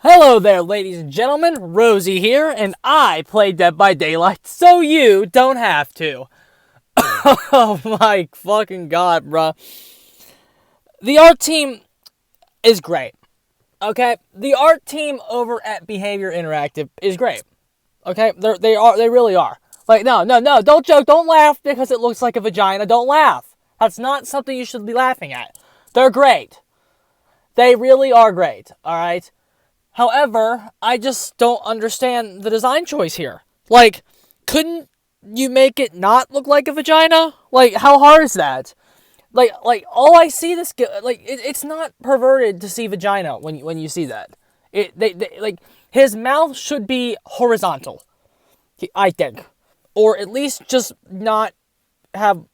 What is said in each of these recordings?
Hello there, ladies and gentlemen. Rosie here, and I play Dead by Daylight, so you don't have to. Oh my fucking god, bruh. The art team is great. Okay? The art team over at Behavior Interactive is great. Okay? They really are. Like, no, don't joke, don't laugh because it looks like a vagina. Don't laugh. That's not something you should be laughing at. They're great. They really are great, alright? However, I just don't understand the design choice here. Like, couldn't you make it not look like a vagina? Like, how hard is that? Like all I see this it's not perverted to see vagina when you see that. Like his mouth should be horizontal, I think, or at least just not have.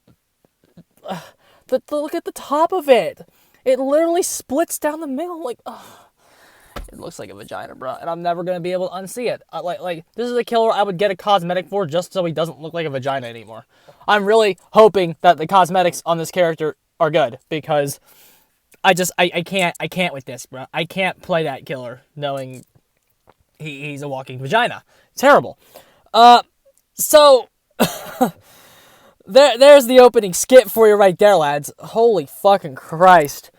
Look at the top of it. It literally splits down the middle. Like, it looks like a vagina, bro, and I'm never gonna be able to unsee it. Like this is a killer I would get a cosmetic for just so he doesn't look like a vagina anymore. I'm really hoping that the cosmetics on this character are good because I can't with this, bro. I can't play that killer knowing he's a walking vagina. It's terrible. So there's the opening skit for you right there, lads. Holy fucking Christ.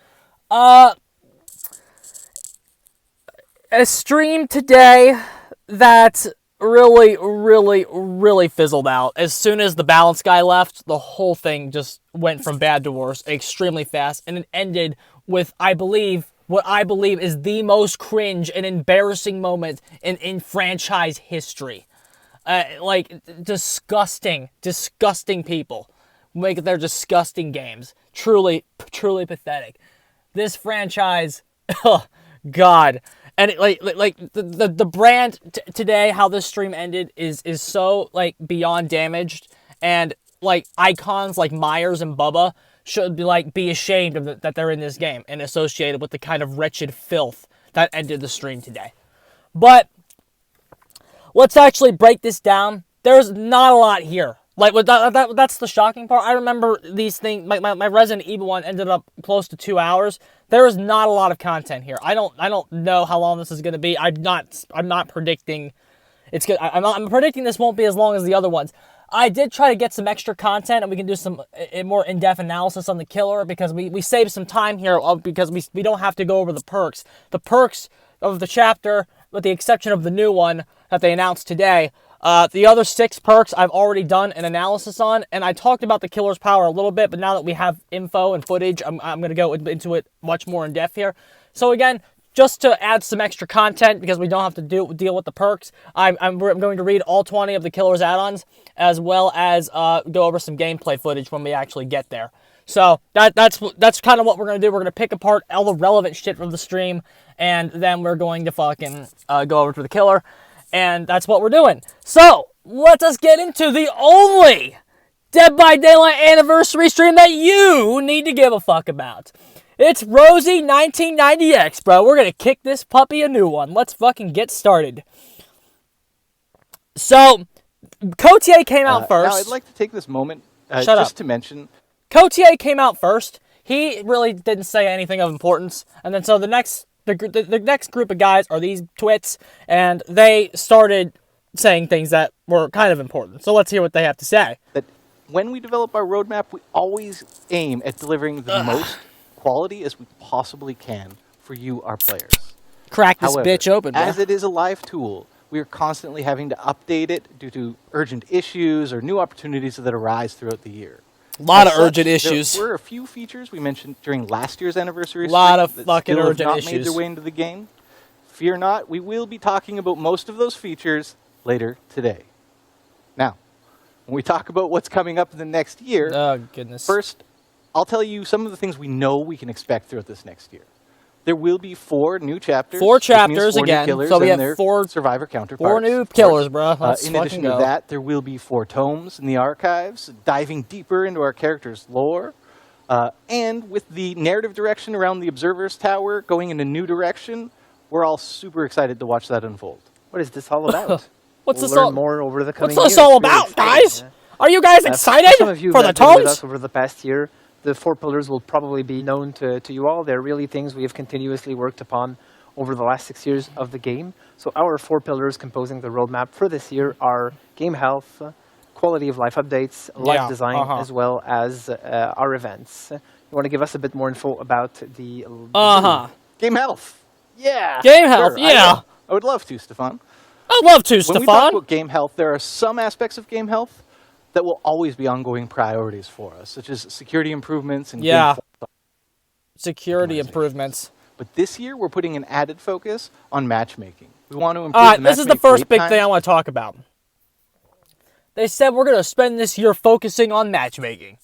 A stream today that really fizzled out. As soon as the balance guy left, the whole thing just went from bad to worse extremely fast, and it ended with, what I believe is the most cringe and embarrassing moment in franchise history. Like, disgusting people make their disgusting games. Truly pathetic. This franchise, oh, God. And the brand today, how this stream ended is so like beyond damaged, and like icons like Myers and Bubba should be ashamed of that they're in this game and associated with the kind of wretched filth that ended the stream today. But let's actually break this down. There's not a lot here. Like, that's the shocking part. I remember these things, my Resident Evil one ended up close to 2 hours. There is not a lot of content here. I don't know how long this is going to be. I'm not predicting it's good. I'm predicting this won't be as long as the other ones. I did try to get some extra content, and we can do some more in-depth analysis on the killer, because we saved some time here, because we don't have to go over the perks. The perks of the chapter, with the exception of the new one that they announced today, the other 6 perks I've already done an analysis on, and I talked about the killer's power a little bit, but now that we have info and footage, I'm going to go into it much more in depth here. So again, just to add some extra content, because we don't have to deal with the perks, I'm going to read all 20 of the killer's add-ons, as well as go over some gameplay footage when we actually get there. So that's kind of what we're going to do. We're going to pick apart all the relevant shit from the stream, and then we're going to fucking go over to the killer. And that's what we're doing. So, let us get into the only Dead by Daylight anniversary stream that you need to give a fuck about. It's Rosie 1990X, bro. We're going to kick this puppy a new one. Let's fucking get started. So, Cotier came out first. Now, I'd like to take this moment to mention. Cotier came out first. He really didn't say anything of importance. And then so the next group of guys are these twits, and they started saying things that were kind of important. So let's hear what they have to say. That when we develop our roadmap, we always aim at delivering the most quality as we possibly can for you, our players. Crack this bitch open, bro. As it is a live tool, we are constantly having to update it due to urgent issues or new opportunities that arise throughout the year. A lot of urgent issues. There were a few features we mentioned during last year's anniversary. A lot of fucking urgent issues. Made their way into the game. Fear not, we will be talking about most of those features later today. Now, when we talk about what's coming up in the next year, oh goodness. First, I'll tell you some of the things we know we can expect throughout this next year. There will be 4 new chapters. 4 chapters again. So we have 4 survivor counterparts. 4 new killers, bro. In addition to that, there will be 4 tomes in the archives, diving deeper into our characters' lore. And with the narrative direction around the Observer's Tower going in a new direction, we're all super excited to watch that unfold. What is this all about? What's we'll this all more over the coming What's this years. all about, guys? Yeah. Are you guys excited some of you for the have been with tomes? us over the past year. The 4 pillars will probably be known to you all. They're really things we have continuously worked upon over the last 6 years of the game. So our 4 pillars composing the roadmap for this year are game health, quality of life updates, life design, as well as our events. You want to give us a bit more info about the Game health. Yeah. Game health, sure, yeah. I would love to, Stefan. I'd love to, When we talk Stefan. about game health, there are some aspects of game health that will always be ongoing priorities for us, such as security improvements and Yeah. game Security optimizations. improvements. But this year, we're putting an added focus on matchmaking. We want to improve All right, the this is the matchmake first wait big time. thing I want to talk about. They said we're going to spend this year focusing on matchmaking.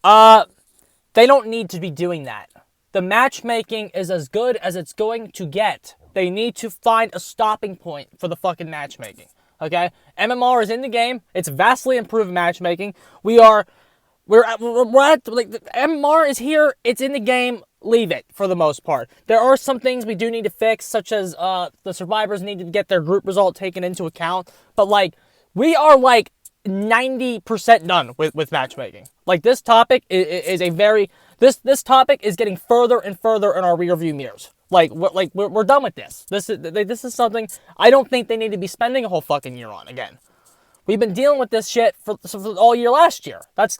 They don't need to be doing that. The matchmaking is as good as it's going to get. They need to find a stopping point for the fucking matchmaking. Okay? MMR is in the game. It's vastly improved matchmaking. We're at, like, the MMR is here. It's in the game. Leave it for the most part. There are some things we do need to fix, such as the survivors need to get their group result taken into account. But, like, we are, like, 90% done with matchmaking. Like, this topic is a very... This topic is getting further and further in our rearview mirrors. We're done with this. This is something I don't think they need to be spending a whole fucking year on again. We've been dealing with this shit for all year last year. That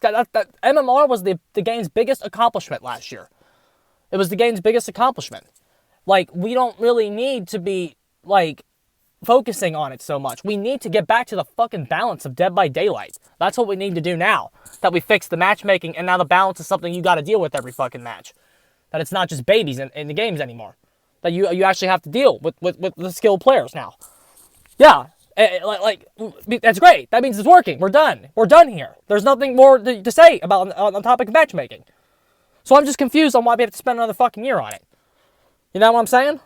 MMR was the game's biggest accomplishment last year. It was the game's biggest accomplishment. Like, we don't really need to be, like, focusing on it so much. We need to get back to the fucking balance of Dead by Daylight. That's what we need to do now. That we fixed the matchmaking, and now the balance is something you got to deal with every fucking match. That it's not just babies in the games anymore. That you actually have to deal with the skilled players now. Yeah, that's great. That means it's working. We're done. We're done here. There's nothing more to say about on the topic of matchmaking. So I'm just confused on why we have to spend another fucking year on it. You know what I'm saying?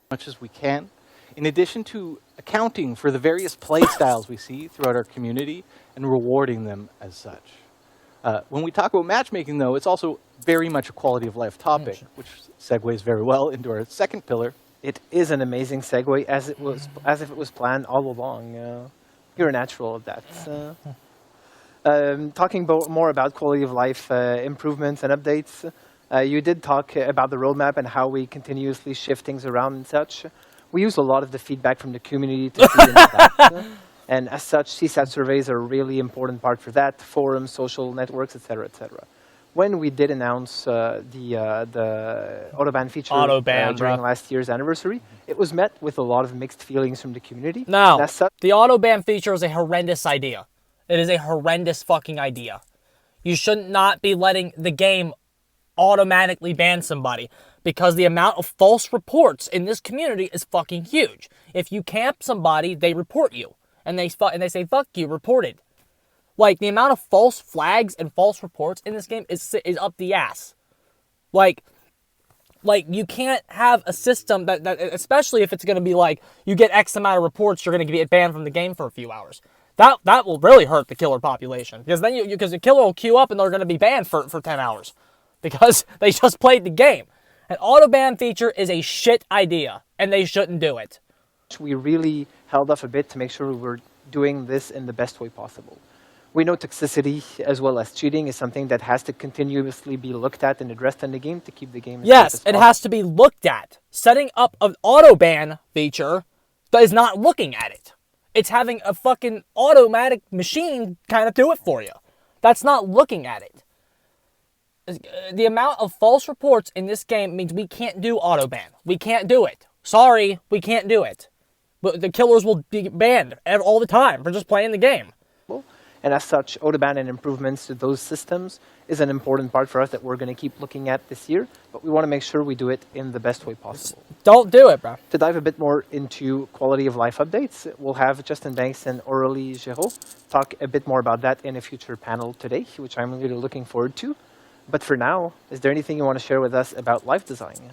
Much as we can. In addition to accounting for the various play styles we see throughout our community and rewarding them as such. When we talk about matchmaking, though, it's also very much a quality of life topic, which segues very well into our second pillar. It is an amazing segue, as if it was planned all along. You're a natural at that. Talking more about quality of life improvements and updates, you did talk about the roadmap and how we continuously shift things around and such. We use a lot of the feedback from the community to feed into that. And as such, CSAT surveys are a really important part for that, forums, social networks, etc., etc. When we did announce the Autoban feature during last year's anniversary, it was met with a lot of mixed feelings from the community. No, the Autoban feature is a horrendous idea. It is a horrendous fucking idea. You should not be letting the game automatically ban somebody, because the amount of false reports in this community is fucking huge. If you camp somebody, they report you. And they say, fuck you, reported. Like, the amount of false flags and false reports in this game is up the ass. Like you can't have a system that especially if it's going to be like, you get X amount of reports, you're going to get banned from the game for a few hours. That will really hurt the killer population. Because then because the killer will queue up and they're going to be banned for 10 hours. Because they just played the game. An auto-ban feature is a shit idea, and they shouldn't do it. We really held off a bit to make sure we were doing this in the best way possible. We know toxicity as well as cheating is something that has to continuously be looked at and addressed in the game to keep the game as safe as possible. Yes, it has to be looked at. Setting up an auto-ban feature is not looking at it. It's having a fucking automatic machine kind of do it for you. That's not looking at it. The amount of false reports in this game means we can't do auto-ban. We can't do it. Sorry, we can't do it. But the killers will be banned all the time for just playing the game. And as such, autoban and improvements to those systems is an important part for us that we're going to keep looking at this year. But we want to make sure we do it in the best way possible. Don't do it, bro. To dive a bit more into quality of life updates, we'll have Justin Banks and Aurélie Géraud talk a bit more about that in a future panel today, which I'm really looking forward to. But for now, is there anything you want to share with us about life design?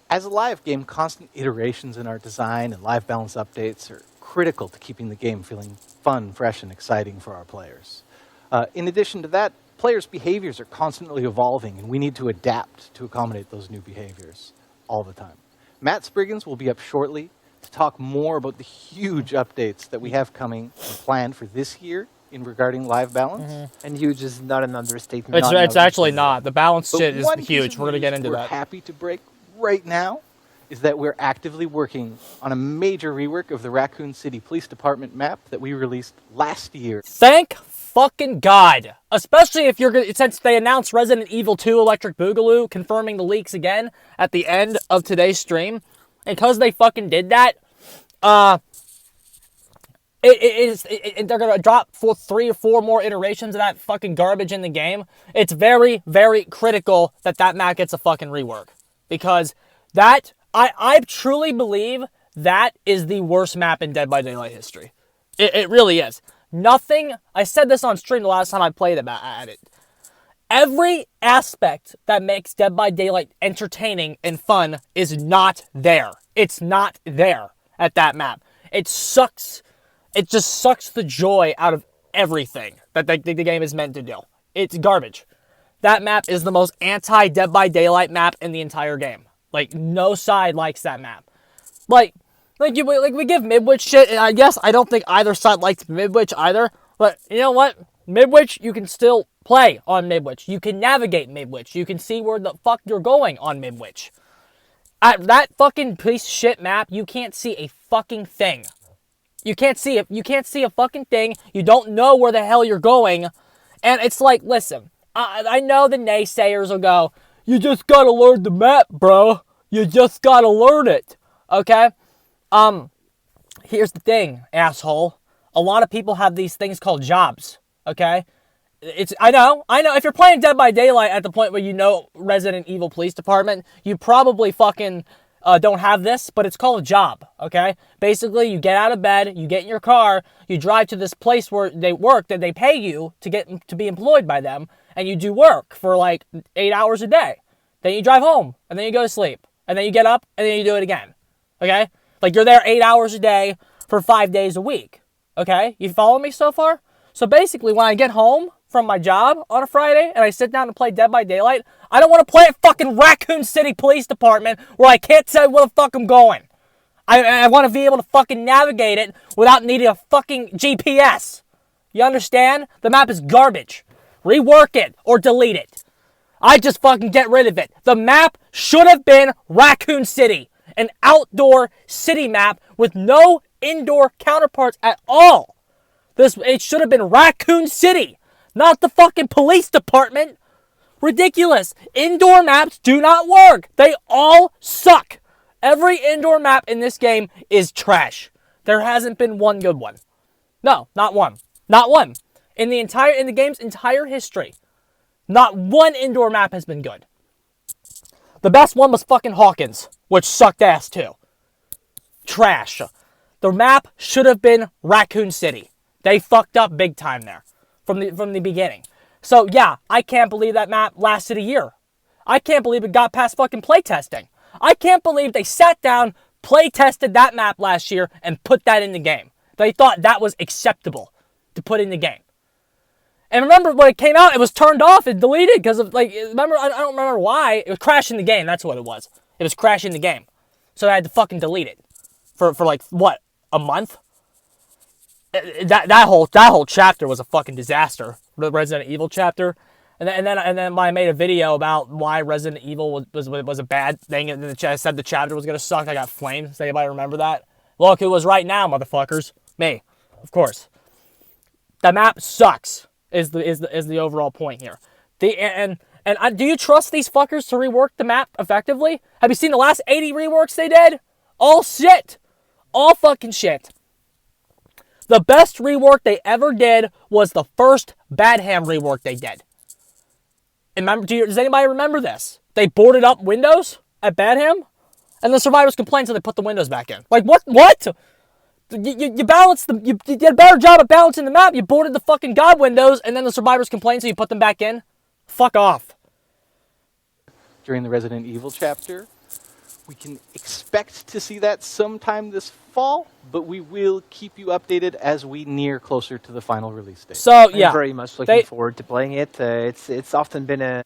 As a live game, constant iterations in our design and live balance updates are critical to keeping the game feeling fun, fresh, and exciting for our players. In addition to that, players' behaviors are constantly evolving, and we need to adapt to accommodate those new behaviors all the time. Matt Spriggins will be up shortly to talk more about the huge updates that we have coming and planned for this year in regarding live balance. Mm-hmm. And huge is not an understatement. It's actually not. The balance shit is huge. We're We're going to get into that. Happy to break right now is that we're actively working on a major rework of the Raccoon City Police Department map that we released last year. Thank fucking God. Especially if you're gonna, since they announced Resident Evil 2 Electric Boogaloo, confirming the leaks again at the end of today's stream. And because they fucking did that, they're gonna drop for 3 or 4 more iterations of that fucking garbage in the game. It's very, very critical that that map gets a fucking rework. Because that, I truly believe that is the worst map in Dead by Daylight history. It really is. Nothing, I said this on stream the last time I played at it. Every aspect that makes Dead by Daylight entertaining and fun is not there. It's not there at that map. It sucks. It just sucks the joy out of everything that the game is meant to do. It's garbage. That map is the most anti-Dead by Daylight map in the entire game. Like, no side likes that map. Like we give Midwich shit, and I guess I don't think either side likes Midwich either. But you know what? Midwich, you can still play on Midwich. You can navigate Midwich. You can see where the fuck you're going on Midwich. At that fucking piece of shit map, you can't see a fucking thing. You can't see it. You can't see a fucking thing. You don't know where the hell you're going. And it's like, listen, I know the naysayers will go, you just gotta learn the map, bro. You just gotta learn it. Okay? Here's the thing, asshole. A lot of people have these things called jobs. Okay? I know. If you're playing Dead by Daylight at the point where you know Resident Evil Police Department, you probably fucking don't have this, but it's called a job, okay? Basically, you get out of bed, you get in your car, you drive to this place where they work, that they pay you to be employed by them, and you do work for like 8 hours a day. Then you drive home, and then you go to sleep, and then you get up, and then you do it again, okay? Like, you're there 8 hours a day for 5 days a week, okay? You follow me so far? So basically, when I get home from my job on a Friday and I sit down and play Dead by Daylight, I don't want to play at fucking Raccoon City Police Department where I can't tell where the fuck I'm going. I want to be able to fucking navigate it without needing a fucking GPS. You understand? The map is garbage. Rework it or delete it. I just fucking get rid of it. The map should have been Raccoon City, an outdoor city map with no indoor counterparts at all. It should have been Raccoon City, not the fucking police department. Ridiculous. Indoor maps do not work. They all suck. Every indoor map in this game is trash. There hasn't been one good one. No, not one. Not one. In the game's entire history, not one indoor map has been good. The best one was fucking Hawkins, which sucked ass too. Trash. The map should have been Raccoon City. They fucked up big time there from the beginning. So yeah, I can't believe that map lasted a year. I can't believe it got past fucking playtesting. I can't believe they sat down, playtested that map last year, and put that in the game. They thought that was acceptable to put in the game. And remember, when it came out, it was turned off and deleted because of, like, remember, I don't remember why. It was crashing the game, that's what it was. It was crashing the game. So I had to fucking delete it. For like, what, a month? That whole chapter was a fucking disaster. The Resident Evil chapter. And then I made a video about why Resident Evil was a bad thing, and then I said the chapter was gonna suck. I got flamed. Does anybody remember that? Look, it was right now, motherfuckers. Me, of course. The map sucks. Is the overall point here? Do you trust these fuckers to rework the map effectively? Have you seen the last 80 reworks they did? All shit. All fucking shit. The best rework they ever did was the first Badham rework they did. And does anybody remember this? They boarded up windows at Badham, and the survivors complained, so they put the windows back in. Like, what? You balanced them. You did a better job of balancing the map. You boarded the fucking god windows, and then the survivors complained, so you put them back in. Fuck off. During the Resident Evil chapter, we can expect to see that sometime this fall, but we will keep you updated as we near closer to the final release date. So yeah, I'm very much looking forward to playing it. It's often been a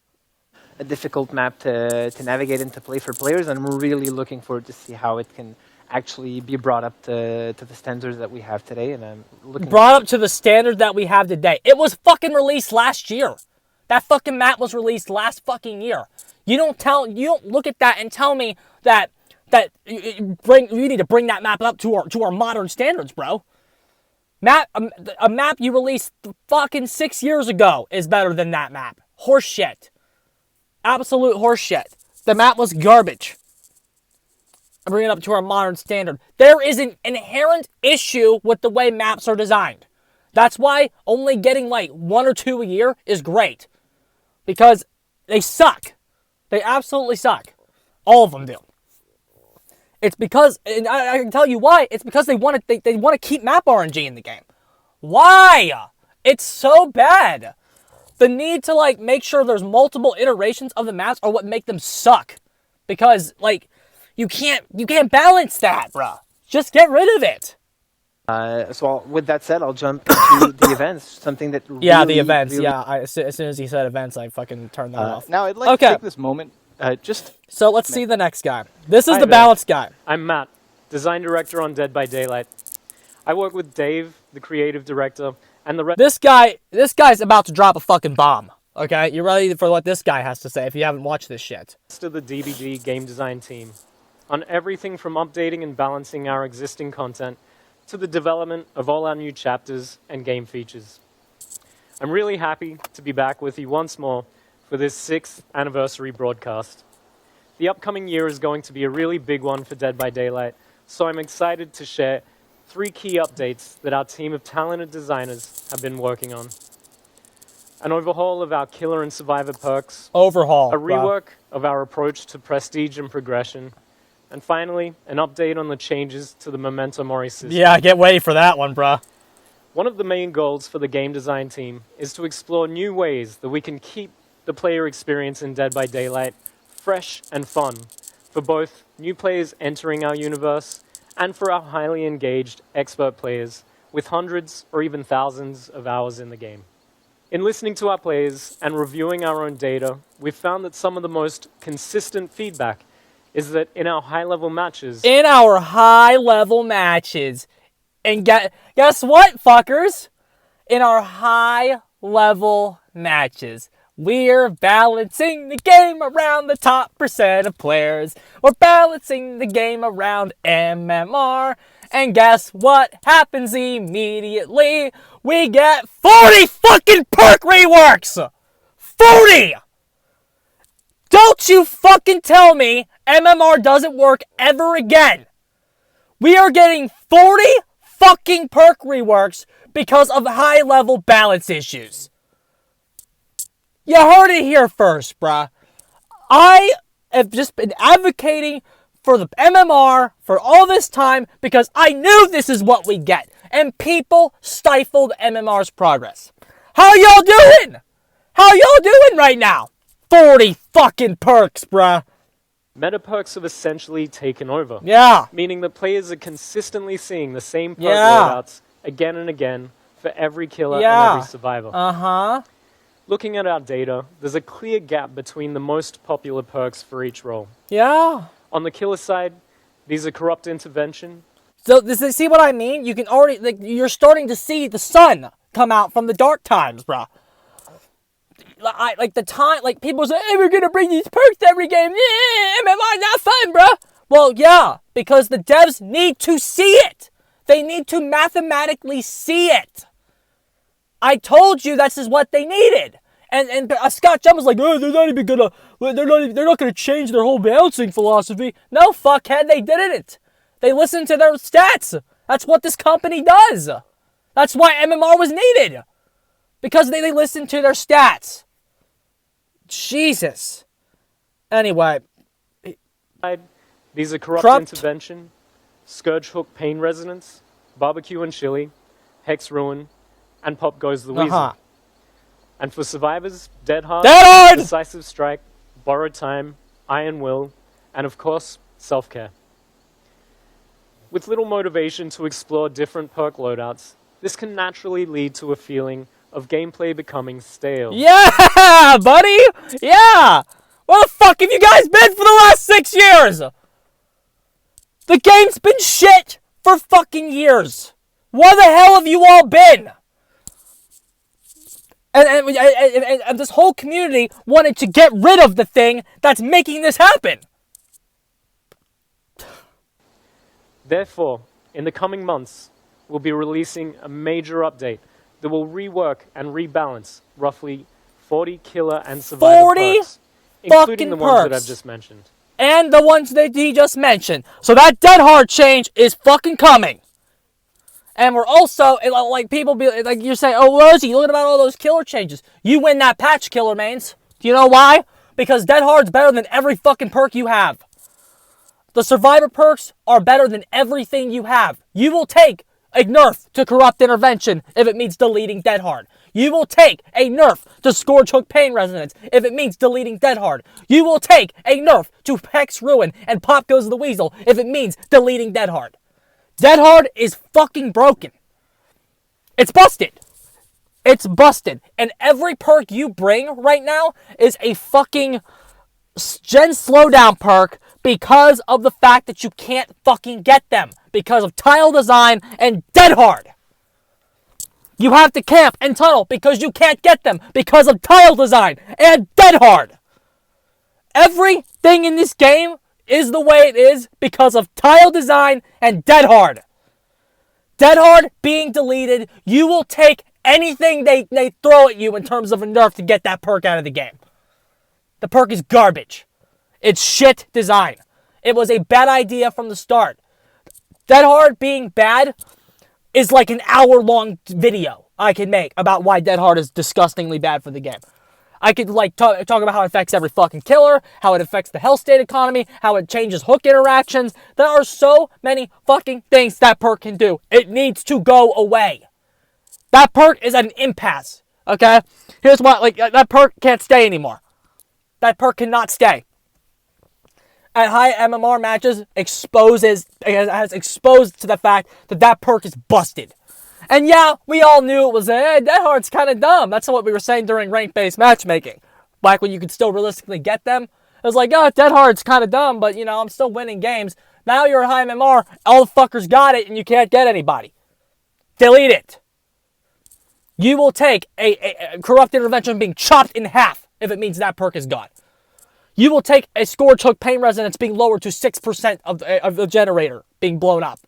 difficult map to navigate and to play for players, and I'm really looking forward to see how it can actually be brought up to the standards that we have today. And I'm looking brought up to the standard that we have today. It was fucking released last year. That fucking map was released last fucking year. You don't look at that and tell me that that you need to bring that map up to our modern standards, bro. A map you released fucking 6 years ago is better than that map. Horseshit. Absolute horseshit. The map was garbage. I'm bringing it up to our modern standard. There is an inherent issue with the way maps are designed. That's why only getting like 1 or 2 a year is great. Because they suck. They absolutely suck. All of them do. It's because, and I can tell you why, it's because they want to keep map RNG in the game. Why? It's so bad. The need to like make sure there's multiple iterations of the maps are what make them suck. Because like you can't balance that, bruh. Just get rid of it. So with that said, I'll jump into the events. Something that really, the events. really... Yeah, as soon as he said events, I fucking turned that off. Now I'd like to take this moment So let's see the next guy. This is the balance guy. I'm Matt, design director on Dead by Daylight. I work with Dave, the creative director, and the rest. This guy's about to drop a fucking bomb. Okay, you ready for what this guy has to say if you haven't watched this shit? Of the DBD game design team on everything from updating and balancing our existing content to the development of all our new chapters and game features. I'm really happy to be back with you once more for this 6th anniversary broadcast. The upcoming year is going to be a really big one for Dead by Daylight, so I'm excited to share 3 key updates that our team of talented designers have been working on. An overhaul of our killer and survivor perks. Overhaul. A rework of our approach to prestige and progression. And finally, an update on the changes to the Memento Mori system. Yeah, get ready for that one, bruh. One of the main goals for the game design team is to explore new ways that we can keep the player experience in Dead by Daylight fresh and fun for both new players entering our universe and for our highly engaged expert players with hundreds or even thousands of hours in the game. In listening to our players and reviewing our own data, we've found that some of the most consistent feedback is that in our high-level matches... And guess what, fuckers? In our high-level matches, we're balancing the game around the top percent of players. We're balancing the game around MMR. And guess what happens immediately? We get 40 fucking perk reworks! 40! Don't you fucking tell me MMR doesn't work ever again. We are getting 40 fucking perk reworks because of high-level balance issues. You heard it here first, bruh. I have just been advocating for the MMR for all this time because I knew this is what we get. And people stifled MMR's progress. How y'all doing? How y'all doing right now? 40 fucking perks, bruh. Meta perks have essentially taken over. Yeah. Meaning that players are consistently seeing the same perk loadouts again and again for every killer and every survivor. Uh-huh. Looking at our data, there's a clear gap between the most popular perks for each role. Yeah. On the killer side, these are Corrupt Intervention. So, see what I mean? You can already, like, you're starting to see the sun come out from the dark times, bruh. People say, hey, we're gonna bring these perks to every game. Yeah, MMR, not fun, bruh. Well, yeah, because the devs need to see it. They need to mathematically see it. I told you this is what they needed. And Scott Jump was like, oh, they're not gonna change their whole balancing philosophy. No, fuckhead, they didn't. They listened to their stats. That's what this company does. That's why MMR was needed. Because they listened to their stats. Jesus. Anyway. These are Corrupt Intervention, Scourge Hook Pain Resonance, Barbecue and Chili, Hex Ruin, and Pop Goes the Weasel. And for survivors, Dead Hard, Decisive Strike, Borrowed Time, Iron Will, and of course, Self-Care. With little motivation to explore different perk loadouts, this can naturally lead to a feeling of gameplay becoming stale. Yeah, buddy! Yeah! Where the fuck have you guys been for the last 6 years? The game's been shit for fucking years. Where the hell have you all been? And this whole community wanted to get rid of the thing that's making this happen. Therefore, in the coming months, we'll be releasing a major update that will rework and rebalance roughly 40 killer and survivor 40 perks, including the fucking ones that perks. I've just mentioned. And the ones that he just mentioned. So that Dead Hard change is fucking coming. And we're also, like, people be like, you're saying, oh, Rosie, look about all those killer changes. You win that patch, killer mains. Do you know why? Because Dead Hard's better than every fucking perk you have. The survivor perks are better than everything you have. You will take a nerf to corrupt intervention if it means deleting Dead Hard. You will take a nerf to Scourge Hook Pain Resonance if it means deleting Dead Hard. You will take a nerf to Hex Ruin and Pop Goes the Weasel if it means deleting Dead Hard. Dead Hard is fucking broken. It's busted. It's busted. And every perk you bring right now is a fucking gen slowdown perk because of the fact that you can't fucking get them. Because of tile design and Dead Hard. You have to camp and tunnel because you can't get them because of tile design and Dead Hard. Everything in this game is the way it is because of tile design and Dead Hard. Dead Hard being deleted, you will take anything they throw at you in terms of a nerf to get that perk out of the game. The perk is garbage. It's shit design. It was a bad idea from the start. Dead Hard being bad is like an hour-long video I can make about why Dead Hard is disgustingly bad for the game. I could like talk about how it affects every fucking killer, how it affects the health state economy, how it changes hook interactions. There are so many fucking things that perk can do. It needs to go away. That perk is at an impasse, okay? Here's why, like, that perk can't stay anymore. That perk cannot stay. At high MMR matches, has exposed to the fact that that perk is busted. And yeah, we all knew it was, Dead Hard's kind of dumb. That's what we were saying during rank-based matchmaking. Back when you could still realistically get them. It was like, oh, Dead Hard's kind of dumb, but, you know, I'm still winning games. Now you're at high MMR, all the fuckers got it, and you can't get anybody. Delete it. You will take a corrupt intervention being chopped in half if it means that perk is gone. You will take a Scourge Hook Pain Resonance being lowered to 6% of the generator being blown up.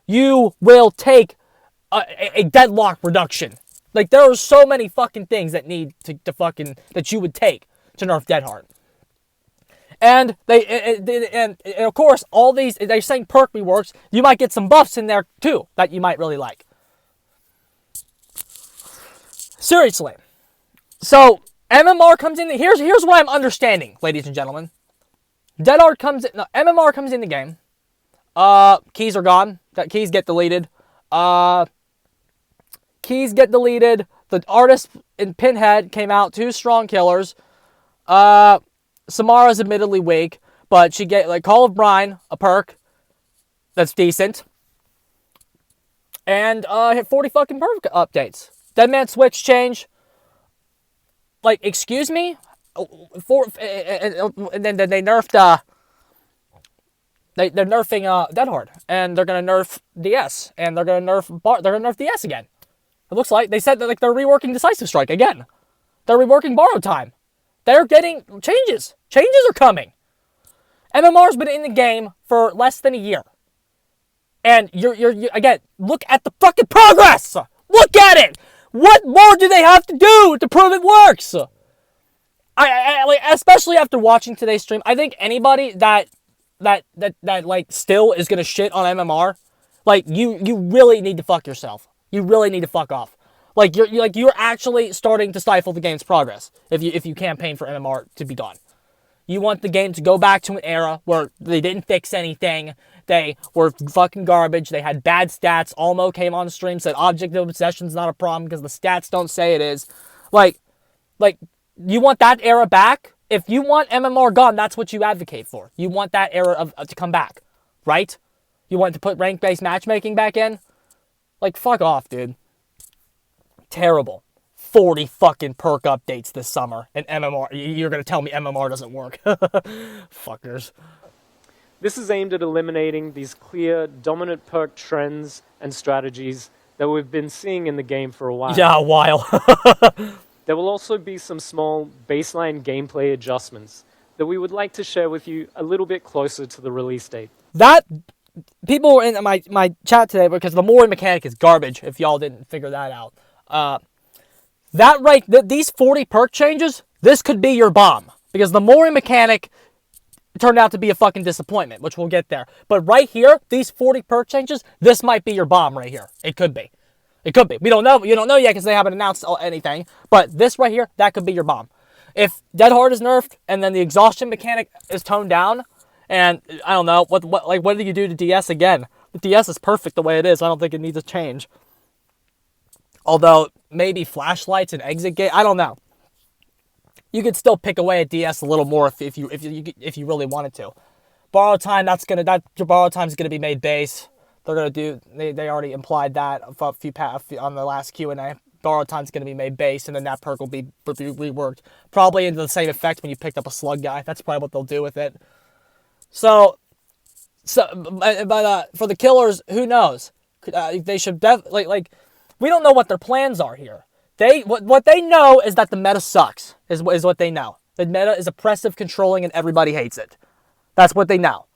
You will take a deadlock reduction. Like, there are so many fucking things that need to fucking, that you would take to nerf Dead Hard. And and of course, all these, they're saying perk reworks, you might get some buffs in there too that you might really like. Seriously. So, MMR comes in, here's what I'm understanding, ladies and gentlemen. Dead Hard comes in, no, MMR comes in the game. Keys are gone. Keys get deleted. Keys get deleted. The artist in Pinhead came out, 2 strong killers. Samara's admittedly weak, but she get like Call of Brine, a perk that's decent. And hit 40 fucking perk updates. Dead Man Switch change. Like, excuse me? And then they nerfed they're nerfing Dead Hard, and they're gonna nerf DS, and they're gonna nerf DS again. It looks like they said that, like, they're reworking Decisive Strike again. They're reworking Borrowed Time. They're getting changes. Changes are coming. MMR's been in the game for less than a year, and you're again, look at the fucking progress. Look at it. What more do they have to do to prove it works? I like, especially after watching today's stream, I think anybody that like still is gonna shit on MMR, like, you really need to fuck yourself. You really need to fuck off. Like, you're actually starting to stifle the game's progress if you campaign for MMR to be gone. You want the game to go back to an era where they didn't fix anything. They were fucking garbage. They had bad stats. Almo came on stream, said object of obsession's not a problem because the stats don't say it is. Like, you want that era back? If you want MMR gone, that's what you advocate for. You want that era to come back, right? You want to put rank-based matchmaking back in? Like, fuck off, dude. Terrible. 40 fucking perk updates this summer, and MMR, you're going to tell me MMR doesn't work. Fuckers. This is aimed at eliminating these clear, dominant perk trends and strategies that we've been seeing in the game for a while. Yeah, a while. There will also be some small baseline gameplay adjustments that we would like to share with you a little bit closer to the release date. That people were in my chat today because the Mori mechanic is garbage. If y'all didn't figure that out, these 40 perk changes, this could be your bomb because the Mori mechanic turned out to be a fucking disappointment, which we'll get there. But right here, these 40 perk changes, this might be your bomb right here. It could be. It could be. We don't know. You don't know yet because they haven't announced anything. But this right here, that could be your bomb. If Dead Hard is nerfed and then the exhaustion mechanic is toned down, and I don't know what do you do to DS again? The DS is perfect the way it is. I don't think it needs a change. Although maybe flashlights and exit gate, I don't know. You could still pick away at DS a little more if you really wanted to. Borrowed time, your borrowed time is gonna be made base. They're gonna do. They already implied that on the last Q&A. Borrowed time is gonna be made base, and then that perk will be reworked. Probably into the same effect when you picked up a slug guy. That's probably what they'll do with it. But for the killers, who knows? They should we don't know what their plans are here. What they know is that the meta sucks. Is what they know. The meta is oppressive, controlling, and everybody hates it. That's what they know.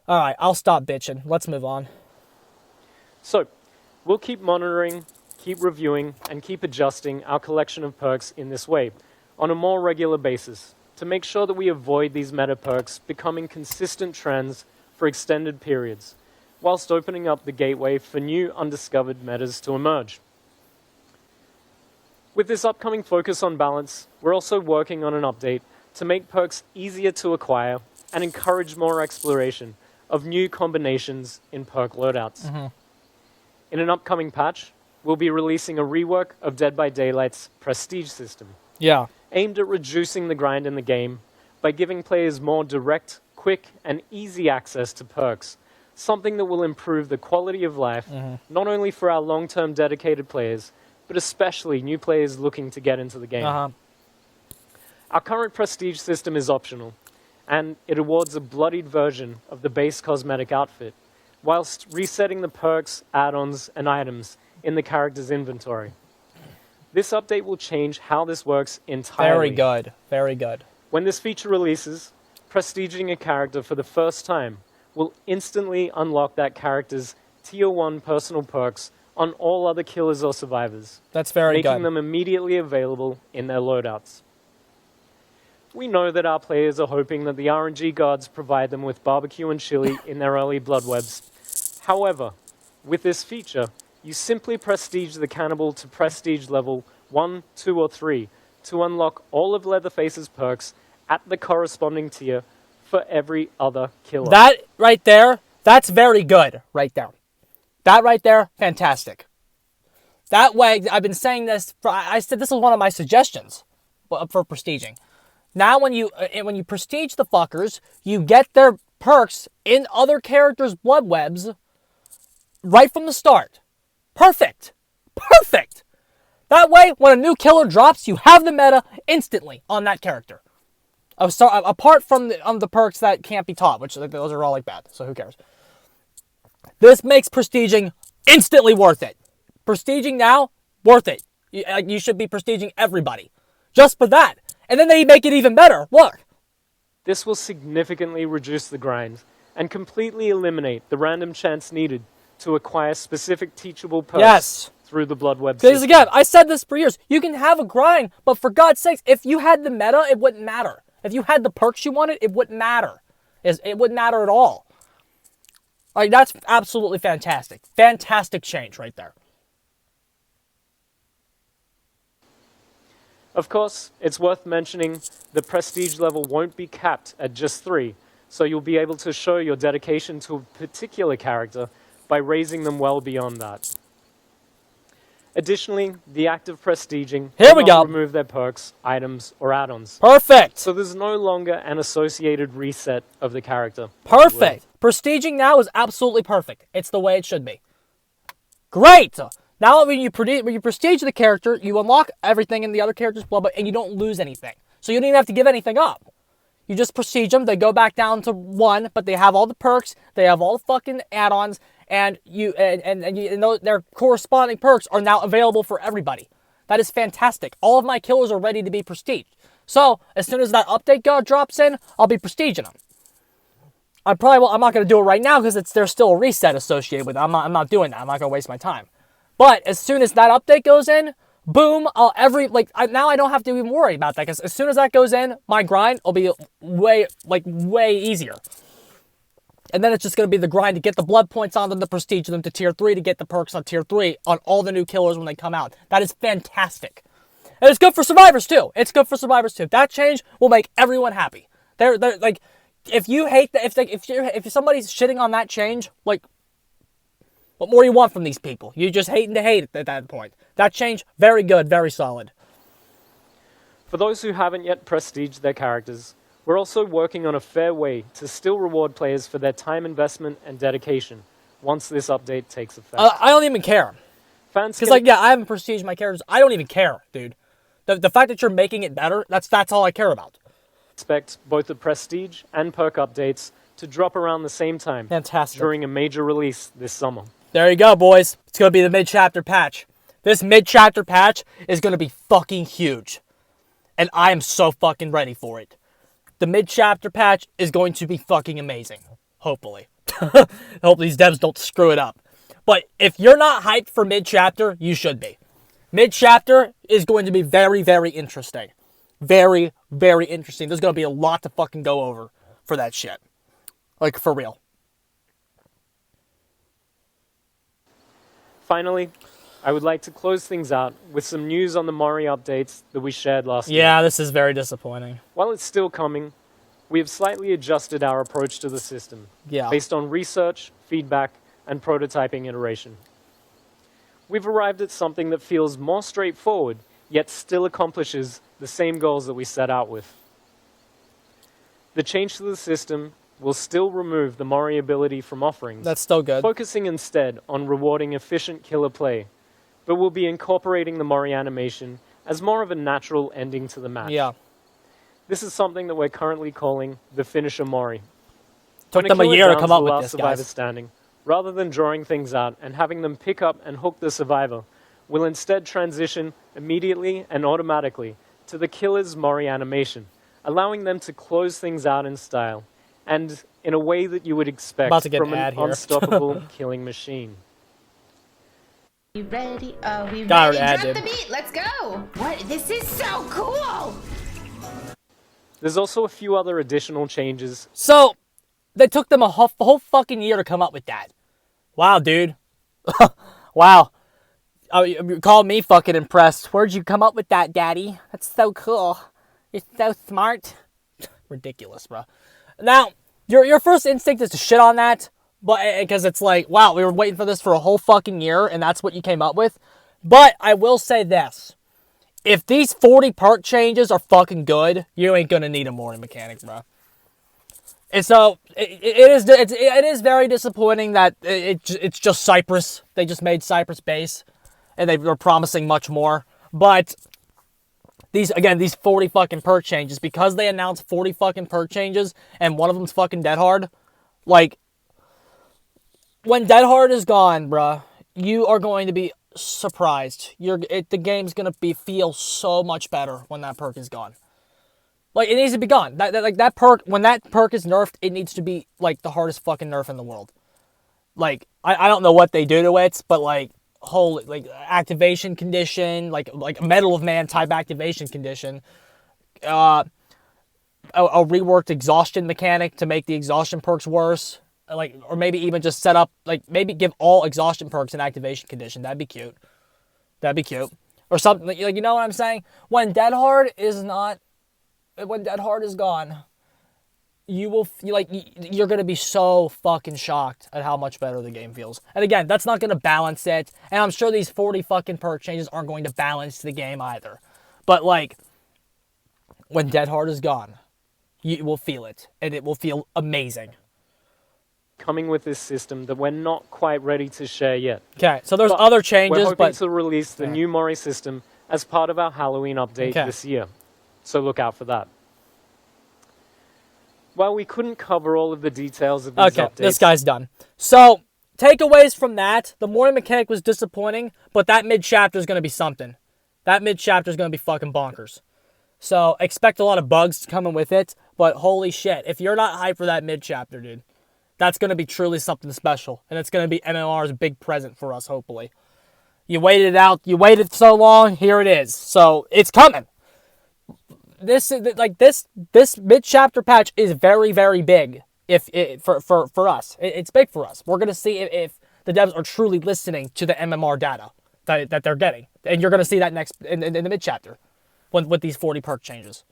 All right, I'll stop bitching. Let's move on. So, we'll keep monitoring, keep reviewing, and keep adjusting our collection of perks in this way on a more regular basis to make sure that we avoid these meta perks becoming consistent trends for extended periods, whilst opening up the gateway for new undiscovered metas to emerge. With this upcoming focus on balance, we're also working on an update to make perks easier to acquire and encourage more exploration of new combinations in perk loadouts. Mm-hmm. In an upcoming patch, we'll be releasing a rework of Dead by Daylight's prestige system. Yeah. Aimed at reducing the grind in the game by giving players more direct, quick, and easy access to perks, something that will improve the quality of life, not only for our long-term dedicated players, but especially new players looking to get into the game. Our current prestige system is optional, and it awards a bloodied version of the base cosmetic outfit, whilst resetting the perks, add-ons, and items in the character's inventory. This update will change how this works entirely. Very good. Very good. When this feature releases, prestiging a character for the first time will instantly unlock that character's Tier 1 personal perks on all other killers or survivors. That's very good. Making them immediately available in their loadouts. We know that our players are hoping that the RNG gods provide them with barbecue and chili in their early blood webs. However, with this feature, you simply prestige the cannibal to prestige level 1, 2, or 3 to unlock all of Leatherface's perks at the corresponding tier for every other killer. That right there, that's very good right there. That right there, fantastic. That way, I've been saying this, I said this was one of my suggestions for prestiging. Now when you prestige the fuckers, you get their perks in other characters' blood webs right from the start. Perfect. Perfect. That way, when a new killer drops, you have the meta instantly on that character. Apart from the perks that can't be taught, which those are all like bad, so who cares? This makes prestiging instantly worth it. Prestiging now, worth it. You should be prestiging everybody. Just for that. And then they make it even better. Look. This will significantly reduce the grind and completely eliminate the random chance needed to acquire specific teachable perks through the blood web system. Because again, I said this for years. You can have a grind, but for God's sakes, if you had the meta, it wouldn't matter. If you had the perks you wanted, it wouldn't matter. It wouldn't matter at all. Like, that's absolutely fantastic. Fantastic change right there. Of course, it's worth mentioning the prestige level won't be capped at just 3, so you'll be able to show your dedication to a particular character by raising them well beyond that. Additionally, the act of prestiging will not remove their perks, items, or add-ons. Perfect! So there's no longer an associated reset of the character. Perfect! Prestiging now is absolutely perfect. It's the way it should be. Great! Now when you prestige the character, you unlock everything in the other character's blood, and you don't lose anything. So you don't even have to give anything up. You just prestige them, they go back down to 1, but they have all the perks, they have all the fucking add-ons, and their corresponding perks are now available for everybody. That is fantastic. All of my killers are ready to be prestiged. So, as soon as that update drops in, I'll be prestiging them. I'm not going to do it right now because there's still a reset associated with it. I'm not doing that. I'm not going to waste my time. But as soon as that update goes in, boom, now I don't have to even worry about that because as soon as that goes in, my grind will be way easier. And then it's just going to be the grind to get the blood points on them, to prestige them to tier 3, to get the perks on tier 3 on all the new killers when they come out. That is fantastic. And it's good for survivors too. That change will make everyone happy. They're like, if you hate if somebody's shitting on that change, like, what more you want from these people? You're just hating to hate at that point. That change, very good, very solid. For those who haven't yet prestiged their characters, we're also working on a fair way to still reward players for their time investment and dedication once this update takes effect. I don't even care. Fans Because, I haven't prestiged my characters. I don't even care, dude. The fact that you're making it better, that's all I care about. Expect both the prestige and perk updates to drop around the same time. Fantastic. During a major release this summer. There you go, boys. It's going to be the mid-chapter patch. This mid-chapter patch is going to be fucking huge. And I am so fucking ready for it. The mid-chapter patch is going to be fucking amazing. Hopefully. I hope these devs don't screw it up. But if you're not hyped for mid-chapter, you should be. Mid-chapter is going to be very, very interesting. Very, very interesting. There's going to be a lot to fucking go over for that shit. Like, for real. Finally, I would like to close things out with some news on the Mori updates that we shared last year. Yeah, this is very disappointing. While it's still coming, we have slightly adjusted our approach to the system based on research, feedback, and prototyping iteration. We've arrived at something that feels more straightforward, yet still accomplishes the same goals that we set out with. The change to the system will still remove the Mori ability from offerings. That's still good. Focusing instead on rewarding efficient killer play, but we'll be incorporating the Mori animation as more of a natural ending to the match. Yeah. This is something that we're currently calling the finisher Mori. Took them a year to come up with this, survivor guys. standing, rather than drawing things out and having them pick up and hook the survivor, we'll instead transition immediately and automatically to the killer's Mori animation, allowing them to close things out in style and in a way that you would expect from an unstoppable killing machine. You ready? Are we Got ready? it, ad, Drop dude. the beat. Let's go. What? This is so cool. There's also a few other additional changes. So, they took them a whole fucking year to come up with that. Wow, dude. Wow. You call me fucking impressed. Where'd you come up with that, daddy? That's so cool. You're so smart. Ridiculous, bro. Now, your first instinct is to shit on that, but because it's like, wow, we were waiting for this for a whole fucking year, and that's what you came up with. But I will say this. If these 40 perk changes are fucking good, you ain't gonna need a Mori mechanic, bro. And so, it is very disappointing that it's just Cypress. They just made Cypress base, and they were promising much more. But these 40 fucking perk changes, because they announced 40 fucking perk changes, and one of them's fucking Dead Hard, like, when Dead Hard is gone, bruh, you are going to be surprised. The game's gonna feel so much better when that perk is gone. Like, it needs to be gone. That perk, when that perk is nerfed, it needs to be, like, the hardest fucking nerf in the world. Like, I don't know what they do to it, but, like, whole, like, activation condition, like Medal of Man type activation condition, a reworked exhaustion mechanic to make the exhaustion perks worse, like, or maybe even just set up, like, maybe give all exhaustion perks an activation condition. That'd be cute. Or something, like, you know what I'm saying? When Dead Hard is gone, you're gonna be so fucking shocked at how much better the game feels. And again, that's not gonna balance it, and I'm sure these 40 fucking perk changes aren't going to balance the game either. But, like, when Dead Hard is gone, you will feel it, and it will feel amazing. Coming with this system that we're not quite ready to share yet. Okay, so there's other changes, we're hoping to release the new Mori system as part of our Halloween update this year. So look out for that. While we couldn't cover all of the details of these updates... this guy's done. So, takeaways from that, the Mori mechanic was disappointing, but that mid-chapter is going to be something. That mid-chapter is going to be fucking bonkers. So, expect a lot of bugs coming with it, but holy shit, if you're not hyped for that mid-chapter, dude, That's going to be truly something special. And it's going to be MMR's big present for us, hopefully. You waited it out. You waited so long. Here it is. So it's coming. This mid-chapter patch is very, very big for us. It's big for us. We're going to see if the devs are truly listening to the MMR data that they're getting. And you're going to see that next in the mid-chapter with these 40 perk changes.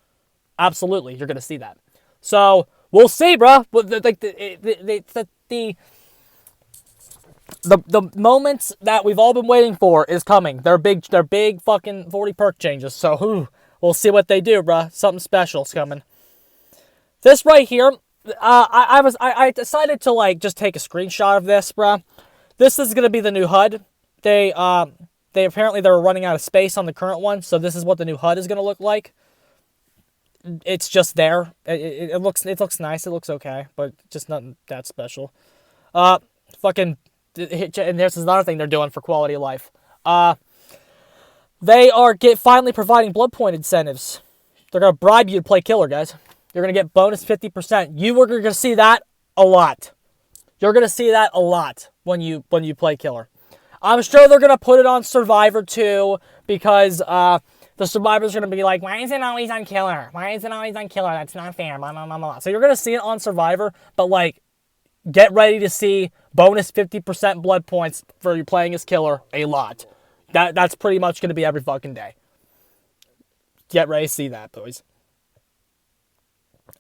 Absolutely, you're going to see that. So we'll see, bro. The moments that we've all been waiting for is coming. They're big fucking 40 perk changes. So we'll see what they do, bro. Something special's coming. This right here, I decided to like just take a screenshot of this, bro. This is gonna be the new HUD. They apparently they're running out of space on the current one, so this is what the new HUD is gonna look like. It's just there. It looks nice. It looks okay, but just nothing that special. And this is another thing they're doing for quality of life. They are finally providing blood point incentives. They're gonna bribe you to play killer, guys. You're gonna get bonus 50%. You're gonna see that a lot. You're gonna see that a lot when you play killer. I'm sure they're gonna put it on Survivor too, because the survivors are going to be like, why is it always on killer? Why is it always on killer? That's not fair. Blah, blah, blah, blah. So you're going to see it on Survivor, but like, get ready to see bonus 50% blood points for you playing as killer a lot. That's pretty much going to be every fucking day. Get ready to see that, boys.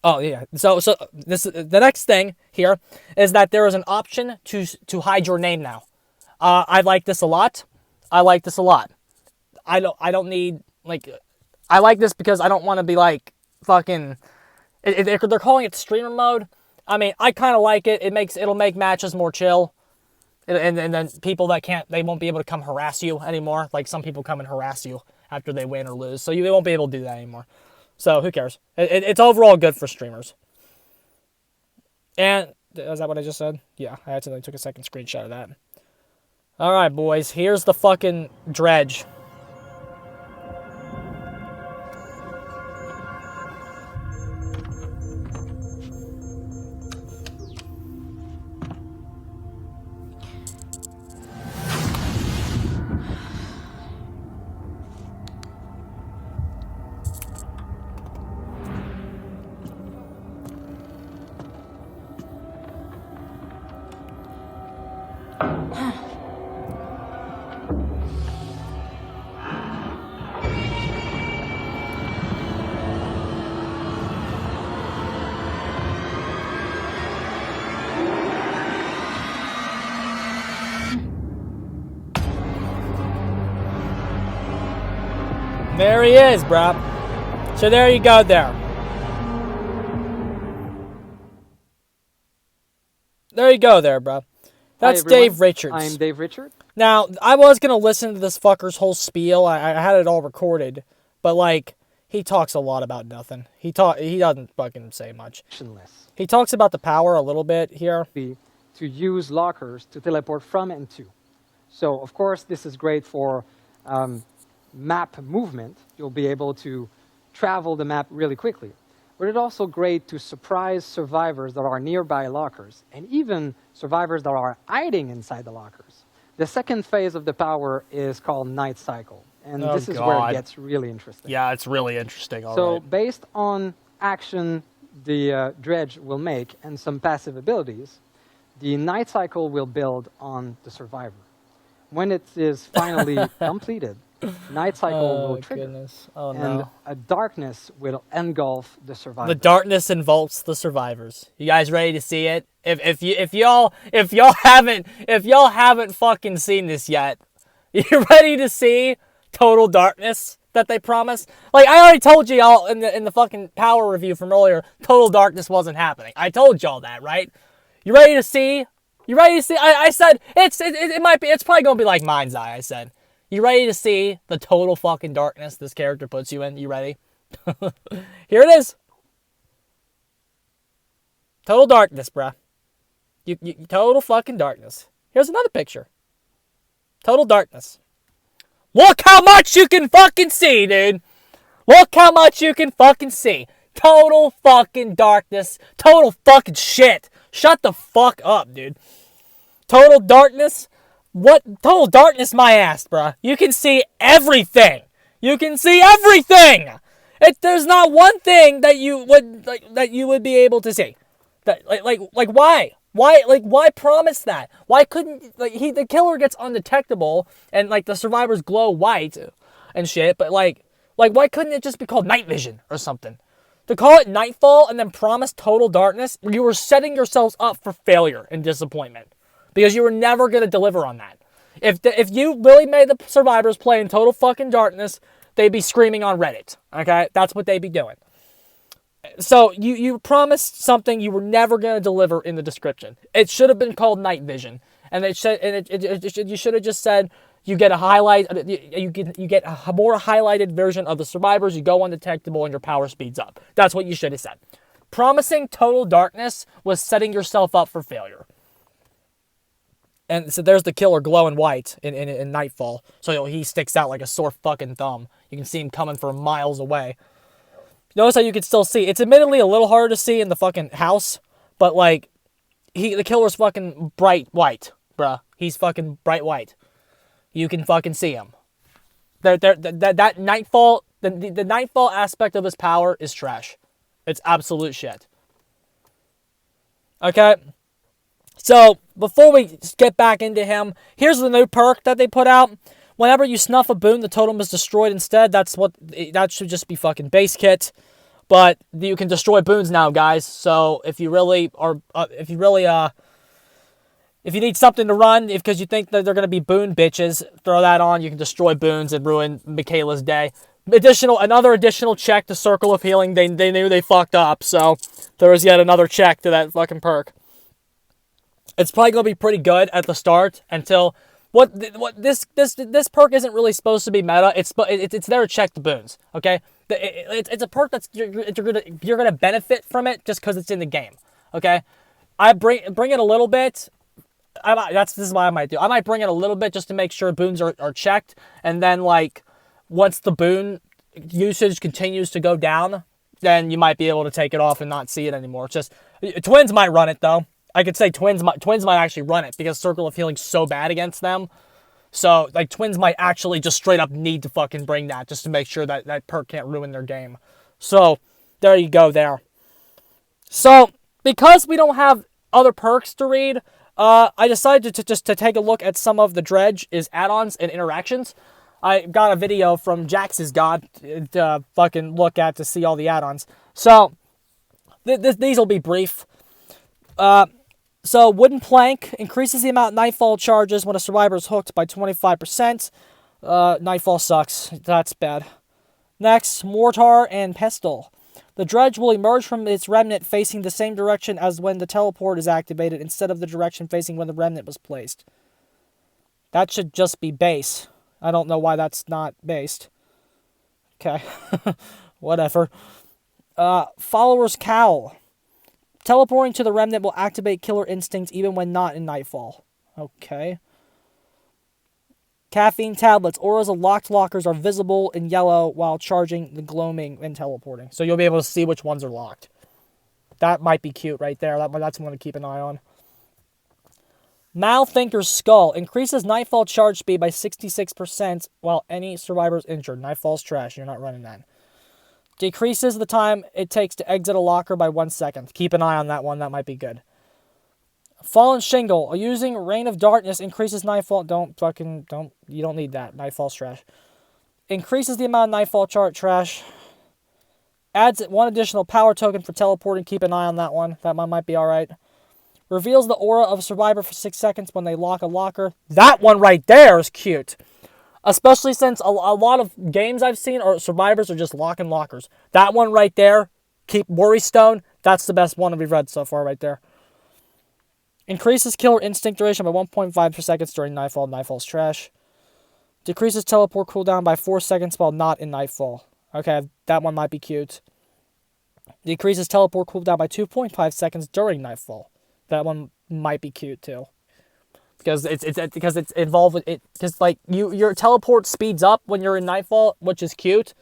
Oh, yeah. So the next thing here is that there is an option to hide your name now. I like this a lot. I don't need... Like, I like this because I don't want to be like fucking. They're calling it streamer mode. I mean, I kind of like it. It'll make matches more chill, and then people that can't, they won't be able to come harass you anymore. Like some people come and harass you after they win or lose, so they won't be able to do that anymore. So who cares? It's overall good for streamers. And is that what I just said? Yeah, I accidentally took a second screenshot of that. All right, boys. Here's the fucking Dredge. There he is, bro. So there you go there. There you go there, bro. That's Dave Richards. I'm Dave Richards. Now, I was going to listen to this fucker's whole spiel. I had it all recorded. But, like, he talks a lot about nothing. He doesn't fucking say much. He talks about the power a little bit here. To use lockers to teleport from and to. So, of course, this is great for map movement. You'll be able to travel the map really quickly. But it's also great to surprise survivors that are nearby lockers, and even survivors that are hiding inside the lockers. The second phase of the power is called Night Cycle, and this is where it gets really interesting. Yeah, it's really interesting. So based on action the Dredge will make and some passive abilities, the Night Cycle will build on the survivor. When it is finally completed, Night Cycle will trigger, goodness. and a darkness will engulf the survivor. The darkness engulfs the survivors. You guys ready to see it? If y'all haven't fucking seen this yet, you ready to see total darkness that they promised? Like I already told y'all in the fucking power review from earlier, total darkness wasn't happening. I told y'all that, right? You ready to see? You ready to see? I said it might be. It's probably gonna be like Mind's Eye. I said. You ready to see the total fucking darkness this character puts you in? You ready? Here it is. Total darkness, bruh. You total fucking darkness. Here's another picture. Total darkness. Look how much you can fucking see, dude. Look how much you can fucking see. Total fucking darkness. Total fucking shit. Shut the fuck up, dude. Total darkness? What? Total darkness my ass, bruh. You can see everything. You can see everything. There's not one thing that you would be able to see. That like why? Why promise that? Why couldn't the killer gets undetectable and like the survivors glow white and shit, but like why couldn't it just be called night vision or something? To call it nightfall and then promise total darkness, you were setting yourselves up for failure and disappointment. Because you were never going to deliver on that. If you really made the survivors play in total fucking darkness, they'd be screaming on Reddit. Okay? That's what they'd be doing. So you promised something you were never going to deliver in the description. It should have been called night vision. And you should have just said you get a highlight, you get a more highlighted version of the survivors, you go undetectable and your power speeds up. That's what you should have said. Promising total darkness was setting yourself up for failure. And so there's the killer glowing white in Nightfall. So he sticks out like a sore fucking thumb. You can see him coming from miles away. Notice how you can still see. It's admittedly a little harder to see in the fucking house. But like, the killer's fucking bright white, bruh. He's fucking bright white. You can fucking see him. That Nightfall, the Nightfall aspect of his power is trash. It's absolute shit. Okay? So, before we get back into him, here's the new perk that they put out. Whenever you snuff a boon, the totem is destroyed instead. That should just be fucking base kit. But you can destroy boons now, guys. So, if you need something to run, because you think that they're going to be boon bitches, throw that on. You can destroy boons and ruin Michaela's day. Another additional check to Circle of Healing. They knew they fucked up, so there was yet another check to that fucking perk. It's probably going to be pretty good at the start until this perk isn't really supposed to be meta. It's there to check the boons. Okay, it's a perk that's you're gonna benefit from it just because it's in the game. Okay, I bring it a little bit. This is what I might do. I might bring it a little bit just to make sure boons are checked, and then like once the boon usage continues to go down, then you might be able to take it off and not see it anymore. It's just twins might run it though. I could say twins might actually run it because Circle of Healing's so bad against them. So, like, twins might actually just straight up need to fucking bring that just to make sure that perk can't ruin their game. So, there you go there. So, because we don't have other perks to read, I decided to take a look at some of the Dredge's add-ons and interactions. I got a video from Jax's God to fucking look at to see all the add-ons. So, these will be brief. So, Wooden Plank increases the amount Nightfall charges when a survivor is hooked by 25%. Nightfall sucks. That's bad. Next, Mortar and Pestle. The Dredge will emerge from its remnant facing the same direction as when the teleport is activated instead of the direction facing when the remnant was placed. That should just be base. I don't know why that's not based. Okay. Whatever. Follower's Cowl. Teleporting to the remnant will activate killer instincts even when not in Nightfall. Okay. Caffeine tablets. Auras of locked lockers are visible in yellow while charging the gloaming and teleporting. So you'll be able to see which ones are locked. That might be cute right there. That's one to keep an eye on. Malthinker's Skull. Increases Nightfall charge speed by 66% while any survivor is injured. Nightfall's trash. You're not running that. Decreases the time it takes to exit a locker by 1 second. Keep an eye on that one. That might be good. Fallen Shingle. Using Reign of Darkness increases Nightfall. You don't need that. Nightfall's trash. Increases the amount of Nightfall trash. Adds 1 additional power token for teleporting. Keep an eye on that one. That one might be alright. Reveals the aura of a survivor for 6 seconds when they lock a locker. That one right there is cute. Especially since a lot of games I've seen or survivors are just locking lockers. That one right there, keep Mori Stone. That's the best one we've read so far right there. Increases killer instinct duration by 1.5 per seconds during Nightfall. Nightfall's trash. Decreases teleport cooldown by 4 seconds while not in Nightfall. Okay, that one might be cute. Decreases teleport cooldown by 2.5 seconds during Nightfall. That one might be cute too. Because it's involved with it, because like your teleport speeds up when you're in Nightfall, which is cute.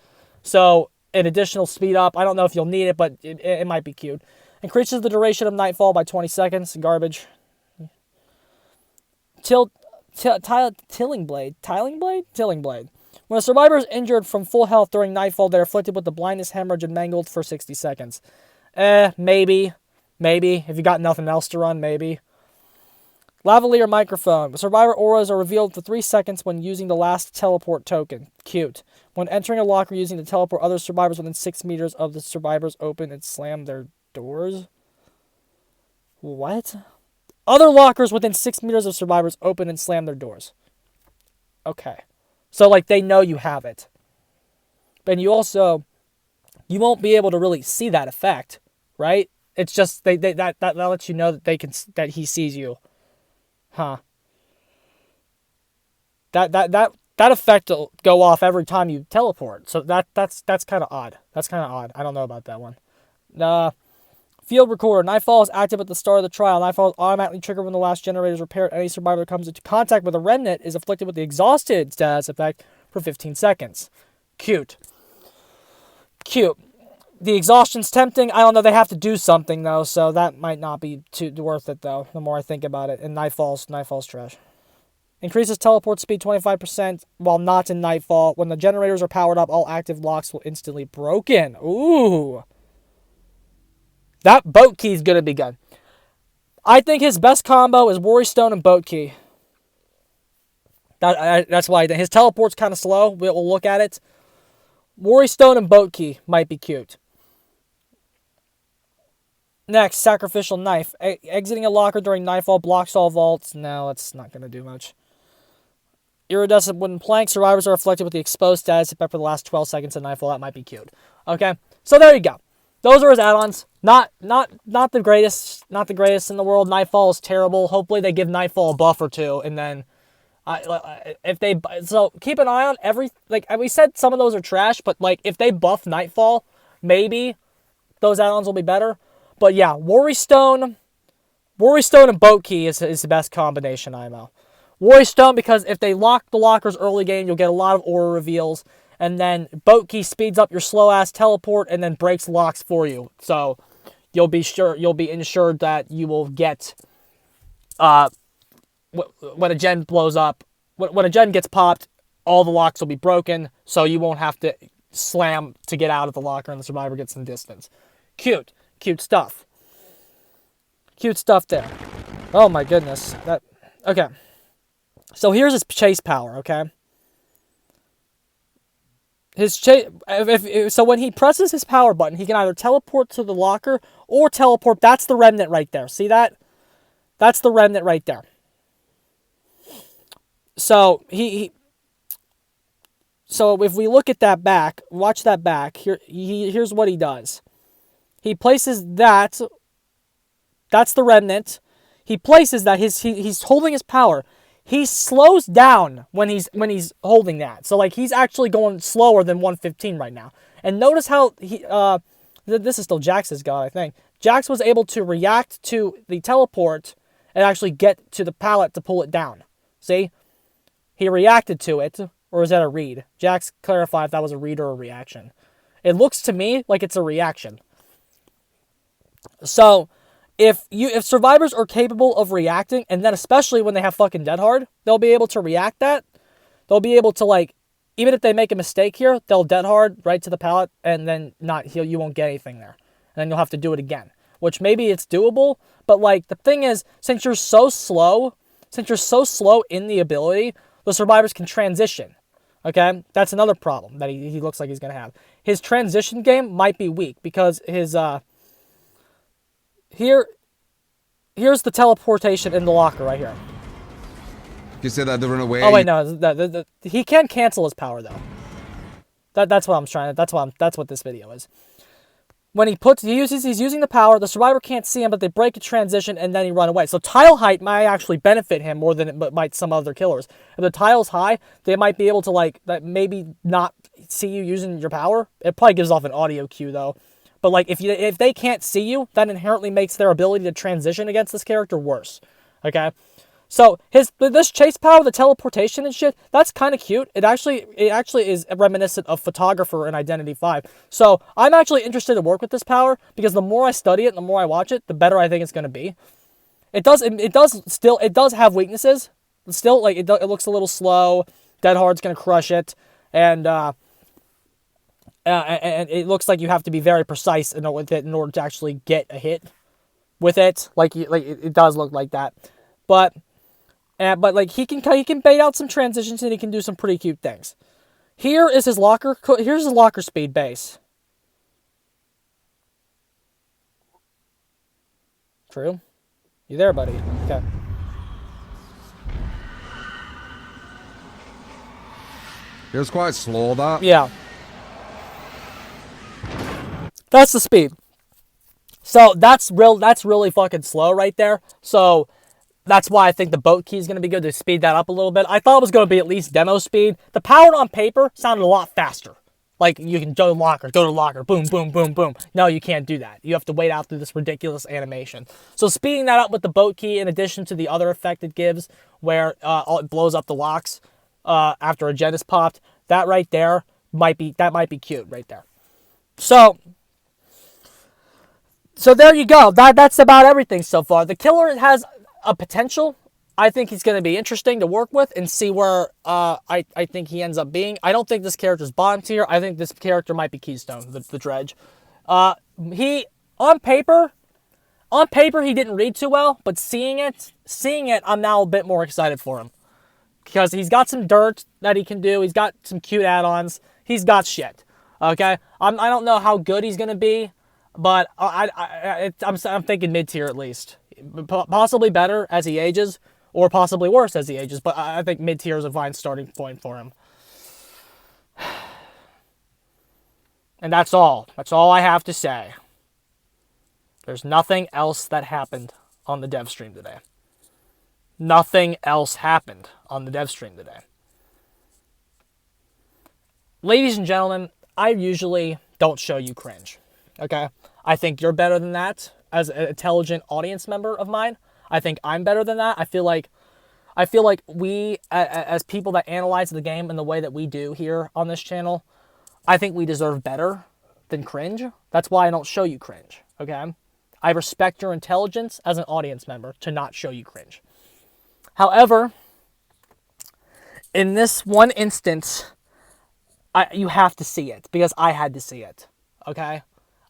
So an additional speed up. I don't know if you'll need it, but it might be cute. Increases the duration of nightfall by 20 seconds. Garbage. Tilling blade. When a survivor is injured from full health during nightfall, they're afflicted with the blindness, hemorrhage, and mangled for 60 seconds. Maybe. If you got nothing else to run, maybe. Lavalier microphone. Survivor auras are revealed for 3 seconds when using the last teleport token. Cute. When entering a locker using the teleport, other survivors within 6 meters of the survivors open and slam their doors. What? Other lockers within 6 meters of survivors open and slam their doors. Okay. So, like, they know you have it. And you won't be able to really see that effect, right? It's just, that lets you know that he sees you. Huh. That effect will go off every time you teleport. So that's kind of odd. I don't know about that one. Field recorder. Nightfall is active at the start of the trial. Nightfall is automatically triggered when the last generator is repaired. Any survivor that comes into contact with a remnant is afflicted with the exhausted status effect for 15 seconds. Cute. The exhaustion's tempting. I don't know. They have to do something, though, so that might not be too worth it, though, the more I think about it. And Nightfall's trash. Increases teleport speed 25% while not in Nightfall. When the generators are powered up, all active locks will instantly broken. Ooh. That boat key is going to be good. I think his best combo is Worry Stone and Boat Key. That's why his teleport's kind of slow. We'll look at it. Worry Stone and Boat Key might be cute. Next, Sacrificial Knife. Exiting a locker during Nightfall blocks all vaults. No, that's not going to do much. Iridescent Wooden Plank. Survivors are afflicted with the exposed status effect for the last 12 seconds of Nightfall. That might be cute. Okay, so there you go. Those are his add-ons. Not the greatest in the world. Nightfall is terrible. Hopefully they give Nightfall a buff or two, and then so keep an eye on we said some of those are trash, but like if they buff Nightfall, maybe those add-ons will be better. But yeah, Worry Stone and Boat Key is the best combination, IMO. Worry Stone because if they lock the lockers early game, you'll get a lot of aura reveals. And then Boat Key speeds up your slow-ass teleport and then breaks locks for you. So you'll be ensured that you will get, when a gen blows up, when a gen gets popped, all the locks will be broken, so you won't have to slam to get out of the locker and the survivor gets some distance. Cute stuff. Cute stuff there. Oh my goodness. Okay. So here's his chase power, okay? So when he presses his power button, he can either teleport to the locker or teleport. That's the remnant right there. See that? That's the remnant right there. So so if we look at that back, watch that back. Here's what he does. He places that. That's the remnant. He places that. He's holding his power. He slows down when he's holding that. So like he's actually going slower than 115 right now. And notice how this is still Jax's god, I think. Jax was able to react to the teleport and actually get to the pallet to pull it down. See? He reacted to it, or is that a read? Jax, clarify if that was a read or a reaction. It looks to me like it's a reaction. So if survivors are capable of reacting, and then especially when they have fucking Dead Hard, they'll be able to react that. They'll be able to, like, even if they make a mistake here, they'll Dead Hard right to the pallet, and then not heal. You won't get anything there. And then you'll have to do it again. Which maybe it's doable, but like the thing is, since you're so slow in the ability, the survivors can transition. Okay? That's another problem that he looks like he's gonna have. His transition game might be weak because his Here's the teleportation in the locker right here. You said that to run away. Oh wait, no, he can cancel his power though. That's what I'm trying. That's what this video is. When he's using the power, the survivor can't see him, but they break a transition and then he run away. So tile height might actually benefit him more than it might some other killers. If the tile's high, they might be able to maybe not see you using your power. It probably gives off an audio cue though. But like if they can't see you, that inherently makes their ability to transition against this character worse. Okay? So this chase power, the teleportation and shit, that's kind of cute. It actually is reminiscent of Photographer in Identity 5. So I'm actually interested to work with this power because the more I study it and the more I watch it, the better I think it's going to be. It does have weaknesses. Still, like it looks a little slow. Dead Hard's going to crush it, and it looks like you have to be very precise with it in order to actually get a hit with it. Like it does look like that, but like he can bait out some transitions and he can do some pretty cute things. Here's his locker speed base. True, you there, buddy? Okay. It was quite slow, that. Yeah. That's the speed. So that's really fucking slow right there. So that's why I think the boat key is going to be good to speed that up a little bit. I thought it was going to be at least demo speed. The power on paper sounded a lot faster. Like, you can go to locker, boom, boom, boom, boom. No, you can't do that. You have to wait out through this ridiculous animation. So speeding that up with the boat key, in addition to the other effect it gives, where it blows up the locks after a gen is popped, that right there might be cute right there. So there you go. That's about everything so far. The killer has a potential. I think he's going to be interesting to work with and see where I think he ends up being. I don't think this character's bottom tier. I think this character might be Keystone, the Dredge. He on paper he didn't read too well, but seeing it, I'm now a bit more excited for him because he's got some dirt that he can do. He's got some cute add-ons. He's got shit. Okay, I don't know how good he's going to be, but I'm thinking mid tier at least. Possibly better as he ages, or possibly worse as he ages, but I think mid-tier is a fine starting point for him. And that's all. That's all I have to say. There's nothing else that happened on the dev stream today. Nothing else happened on the dev stream today. Ladies and gentlemen, I usually don't show you cringe. Okay? I think you're better than that as an intelligent audience member of mine. I think I'm better than that. I feel like we, as people that analyze the game in the way that we do here on this channel, I think we deserve better than cringe. That's why I don't show you cringe, okay? I respect your intelligence as an audience member to not show you cringe. However, in this one instance, you have to see it because I had to see it, okay?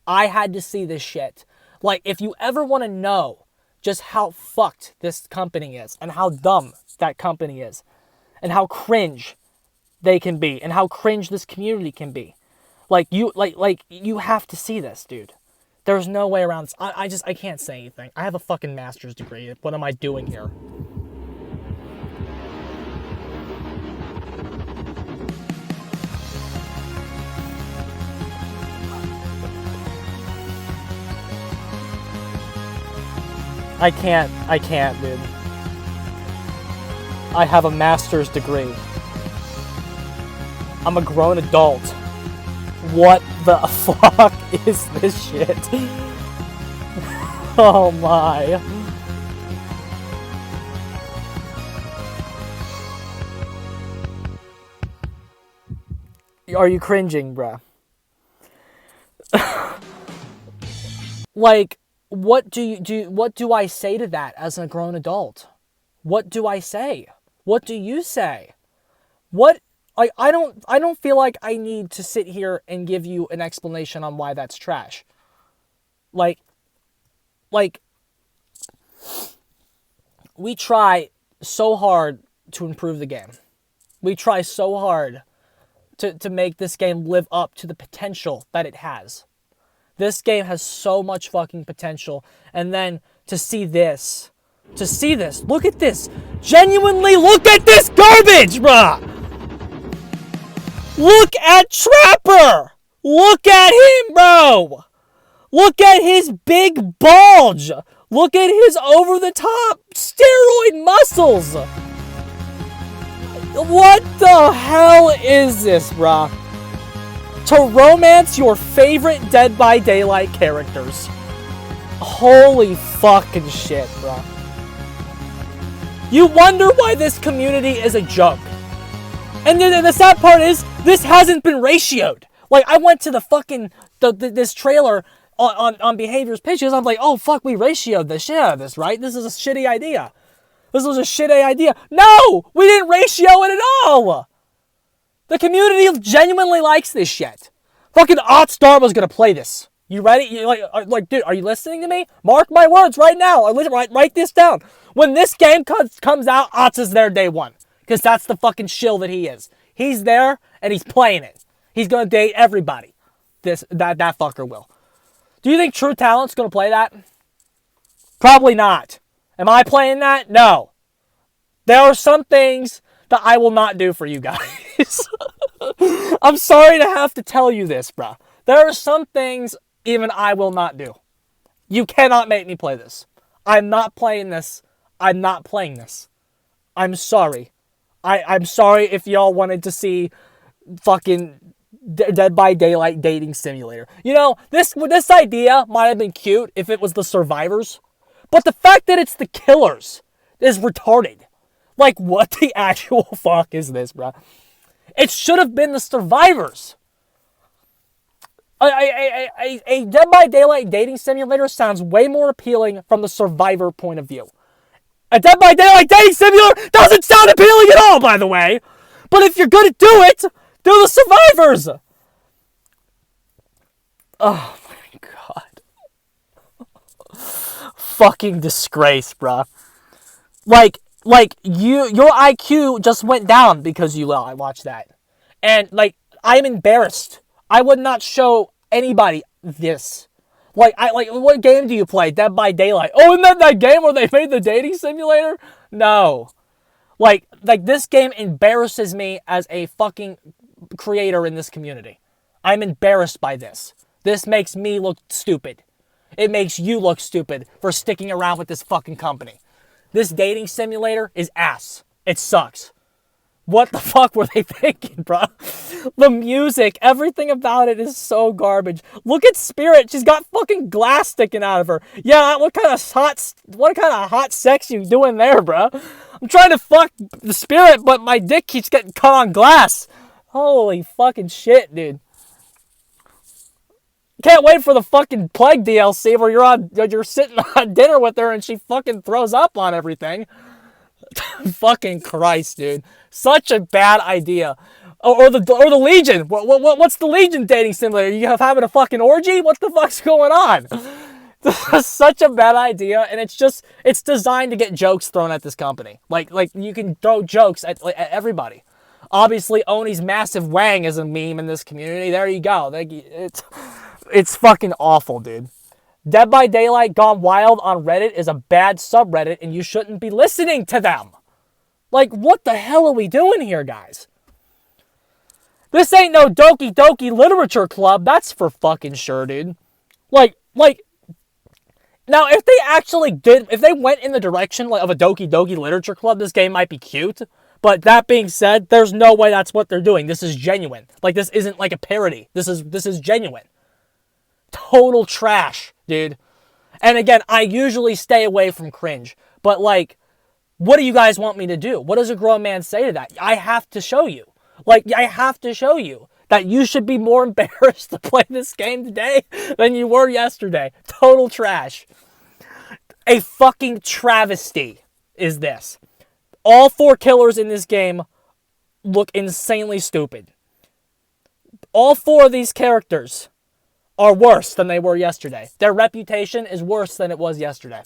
I had to see this shit. Like, if you ever want to know just how fucked this company is and how dumb that company is and how cringe they can be and how cringe this community can be, you have to see this, dude. There's no way around this. I can't say anything. I have a fucking master's degree. What am I doing here? I can't, dude. I have a master's degree. I'm a grown adult. What the fuck is this shit? Oh my. Are you cringing, bruh? Like, what do I say to that as a grown adult? What do I say? What do you say? I don't feel like I need to sit here and give you an explanation on why that's trash. Like we try so hard to improve the game. We try so hard to make this game live up to the potential that it has. This game has so much fucking potential. And then to see this, look at this. Genuinely look at this garbage, bruh. Look at Trapper. Look at him, bro. Look at his big bulge. Look at his over-the-top steroid muscles. What the hell is this, bruh? To romance your favorite Dead by Daylight characters. Holy fucking shit, bro. You wonder why this community is a joke. And then the sad part is, this hasn't been ratioed. Like, I went to the fucking, this trailer on Behavior's pitches. I'm like, oh, fuck, we ratioed the shit out of this, right? This is a shitty idea. This was a shitty idea. No! We didn't ratio it at all! The community genuinely likes this shit. Fucking Otstar was gonna play this. You ready? You like, dude, are you listening to me? Mark my words right now. Write this down. When this game comes out, Ots is there day one. Because that's the fucking shill that he is. He's there, and he's playing it. He's gonna date everybody. That fucker will. Do you think True Talent's gonna play that? Probably not. Am I playing that? No. There are some things that I will not do for you guys. I'm sorry to have to tell you this, bruh. There are some things even I will not do. You cannot make me play this. I'm not playing this. I'm not playing this. I'm sorry. I'm sorry if y'all wanted to see fucking Dead by Daylight dating simulator. You know, this idea might have been cute if it was the survivors. But the fact that it's the killers is retarded. Like, what the actual fuck is this, bro? It should have been the survivors. A Dead by Daylight dating simulator sounds way more appealing from the survivor point of view. A Dead by Daylight dating simulator doesn't sound appealing at all, by the way. But if you're gonna do it, do the survivors. Oh my god. Fucking disgrace, bruh. Like your IQ just went down because you watched that. And like, I'm embarrassed. I would not show anybody this. Like what game do you play? Dead by Daylight. Oh, isn't that game where they made the dating simulator? No. Like this game embarrasses me as a fucking creator in this community. I'm embarrassed by this. This makes me look stupid. It makes you look stupid for sticking around with this fucking company. This dating simulator is ass. It sucks. What the fuck were they thinking, bro? The music, everything about it is so garbage. Look at Spirit. She's got fucking glass sticking out of her. Yeah, what kind of hot sex you doing there, bro? I'm trying to fuck the Spirit, but my dick keeps getting cut on glass. Holy fucking shit, dude. Can't wait for the fucking Plague DLC where you're sitting on dinner with her and she fucking throws up on everything. Fucking Christ, dude. Such a bad idea. Or the Legion. What's the Legion dating simulator? You having a fucking orgy? What the fuck's going on? This is such a bad idea, and it's designed to get jokes thrown at this company. Like you can throw jokes at everybody. Obviously, Oni's massive wang is a meme in this community. There you go. It's fucking awful, dude. Dead by Daylight Gone Wild on Reddit is a bad subreddit, and you shouldn't be listening to them. Like, what the hell are we doing here, guys? This ain't no Doki Doki Literature Club. That's for fucking sure, dude. Like, now, if they went in the direction of a Doki Doki Literature Club, this game might be cute. But that being said, there's no way that's what they're doing. This is genuine. Like, this isn't like a parody. This is genuine. Total trash, dude. And again, I usually stay away from cringe. But like, what do you guys want me to do? What does a grown man say to that? I have to show you. Like, I have to show you that you should be more embarrassed to play this game today than you were yesterday. Total trash. A fucking travesty is this. All 4 killers in this game look insanely stupid. All 4 of these characters are worse than they were yesterday. Their reputation is worse than it was yesterday.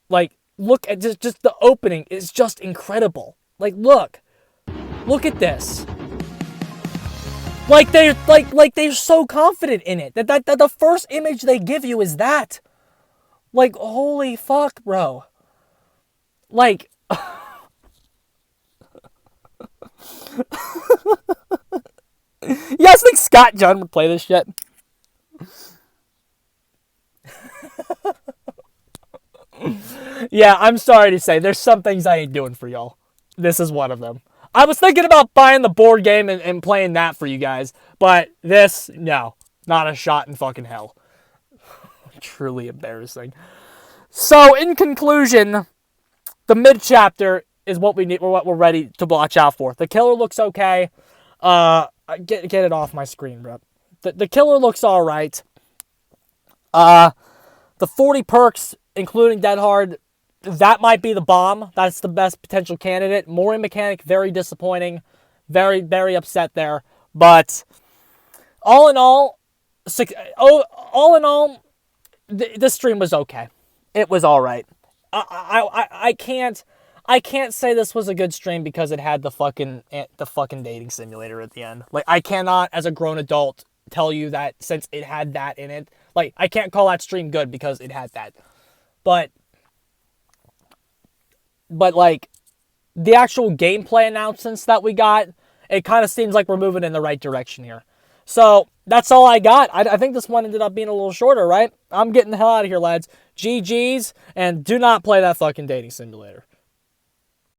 Like, look at just the opening is just incredible. Like, look at this. Like they're so confident in it that the first image they give you is that. Like, holy fuck, bro. Like, you guys think Scott Jun would play this shit? Yeah, I'm sorry to say, there's some things I ain't doing for y'all. This is one of them. I was thinking about buying the board game and playing that for you guys, but this, no. Not a shot in fucking hell. Truly embarrassing. So, in conclusion, the mid chapter is what we need. What we're ready to watch out for. The killer looks okay. Get it off my screen, bro. The killer looks all right. The 40 perks, including Dead Hard, that might be the bomb. That's the best potential candidate. Mori mechanic, very disappointing. Very, very upset there. But all in all, this stream was okay. It was all right. I can't say this was a good stream because it had the fucking dating simulator at the end. Like, I cannot, as a grown adult, tell you that since it had that in it. Like, I can't call that stream good because it had that. But like, the actual gameplay announcements that we got, it kind of seems like we're moving in the right direction here. So, that's all I got. I think this one ended up being a little shorter, right? I'm getting the hell out of here, lads. GG's, and do not play that fucking dating simulator.